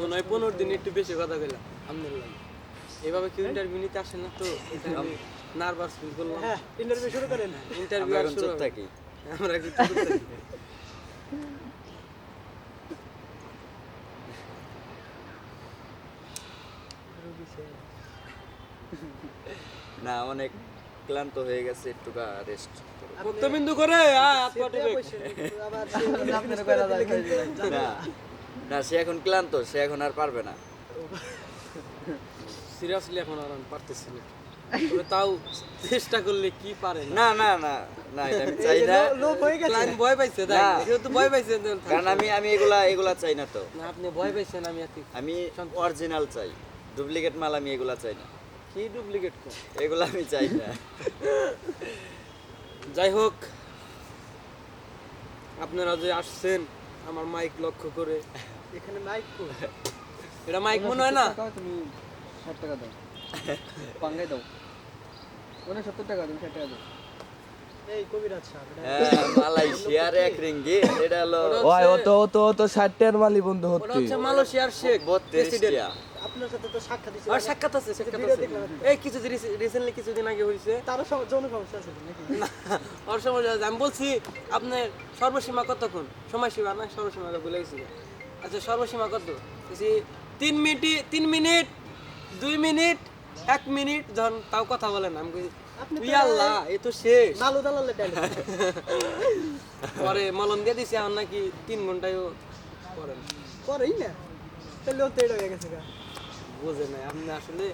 মনে হয় 15 দিন একটু বেশি কথা কইলাম আলহামদুলিল্লাহ এভাবে কি ইন্টারভিউ নিতে আসে না তো আমি নার্ভাস ফিল করলাম হ্যাঁ ইন্টারভিউ শুরু করেন ইন্টারভিউ আমরা এখন চুপ থাকি আমরা কি চুপ থাকি না অনেক ক্লান্ত হয়ে গেছে একটু রেস্ট রক্তবিন্দু করে হাত পা টিপে আবার না না সে এখন ক্লান্ত সে এখন আর পারবে না সিরিয়াসলি এখন আর আমি পারতেছি না তবে তাও চেষ্টা করলে কি পারে না না না না এটা আমি চাই না লোক হয়ে গেছে ক্লায়েন্ট ভয় পাইছে তাই না। কেউ তো ভয় পাইছে কারণ আমি এগুলা চাই না তো না আপনি ভয় পাইছেন আমি এত আমি অরিজিনাল চাই ডুপ্লিকেট মাল আমি এগুলা চাই না কি ডুপ্লিকেট কো এগুলা আমি চাই না যাই হোক আপনারা যে আসছেন আমার মাইক লক্ষ্য করে এখানে মাইক কো এটা মাইক মনে হয় না তুমি 60 টাকা দাও পাঙ্গাই দাও ওনে 70 টাকা তুমি 60 টাকা দাও এই কবিরাজ সাহেব এটা হ্যাঁ মালয়েশিয়ার এক রিঙ্গিত এটা হলো ওই ও তো 60 টাকার মালই বন্ধ ওটা হচ্ছে হচ্ছে মালয়েশিয়ার শেখ 32 টাকা আপনার সাথে তো সাক্ষাৎ দিছে আর সাক্ষাৎ আছে সাক্ষাৎ ভিডিও আছে দেখলাম। এই কিছু রিসেন্টলি কিছুদিন আগে হইছে তারও যৌন সমস্যা আছে নাকি না ওর সময় আমি বলছি আপনার সর্বসীমা কতক্ষণ সময়সীমা না সর্বসীমাটা ভুলে গেছি আচ্ছা সর্বসীমা কত বলছি 3 মিনিট 2 মিনিট 1 মিনিট যখন তাও কথা বলেন আমি কই আপনি তো আল্লাহ এ তো শেষ নালু দালালে টাইল পরে মলম দিয়ে দিছি এখন নাকি 3 ঘন্টায়ও করেন করেই না তাহলে ওতে এটা হয়ে গেছে গা বুঝে নাই আপনি আসলে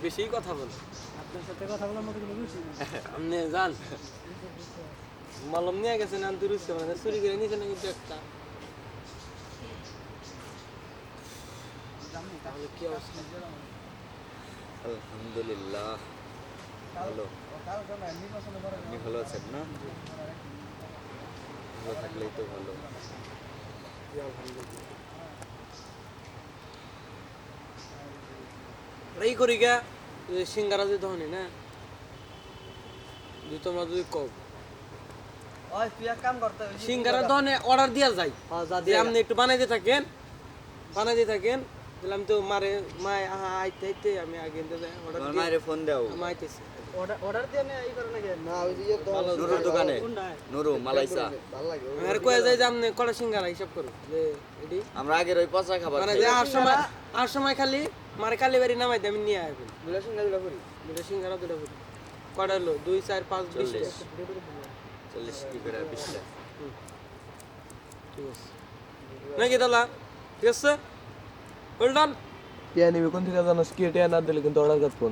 বেশিই কথা বলেন আপনার সাথে কথা বলার মতো কোনো রুচি নেই আপনি জান মলম নিয়ে গেছেন আনতে রুচি মানে চুরি করে নিয়েছেন কিন্তু একটা তাহলে কি অবস্থা আলহামদুলিল্লাহ ভালো আপনি ভালো আছেন না ভালো থাকলেই তো ভালো এই করি গা সিঙ্গারা যদি ধনে না যদি তোমরা যদি কও ওই তুই এক কাম করতে সিঙ্গারা ধনে অর্ডার দেওয়া যায় হ্যাঁ যা যে আপনি একটু বানাইতে থাকেন দিলাম তো মারে মায় আহা আইতে আইতে আমি আগে অর্ডার তোমার দিয়ে মায়ের ফোন দাও আমি আইতেছি অর্ডার দিয়ে না এই করে নাকি না ওই যে তো নুরুর দোকানে কোনটা নুরু মালাইসা ভালো লাগে আমি আর কয়ে যাই যে আপনি কটা সিঙ্গারা হিসাব করো যে এডি আমরা আগের ওই পচা খাবার মানে খাই। যে আর সময় খালি মারে কালি বাড়ি নামাই দিয়ে আমি নিয়ে আসবেন রিলেশন গাড়ি করি দুটো সিঙ্গারা দুটো করি কটা হলো 2 4 5 20 40 40 কি করে 20 টা ঠিক আছে নাকি দাদা ঠিক আছে ওয়েল ডান টিয়া নিবি কোন থেকে জানোস কি টিয়া না দিলে কিন্তু অর্ডার করতে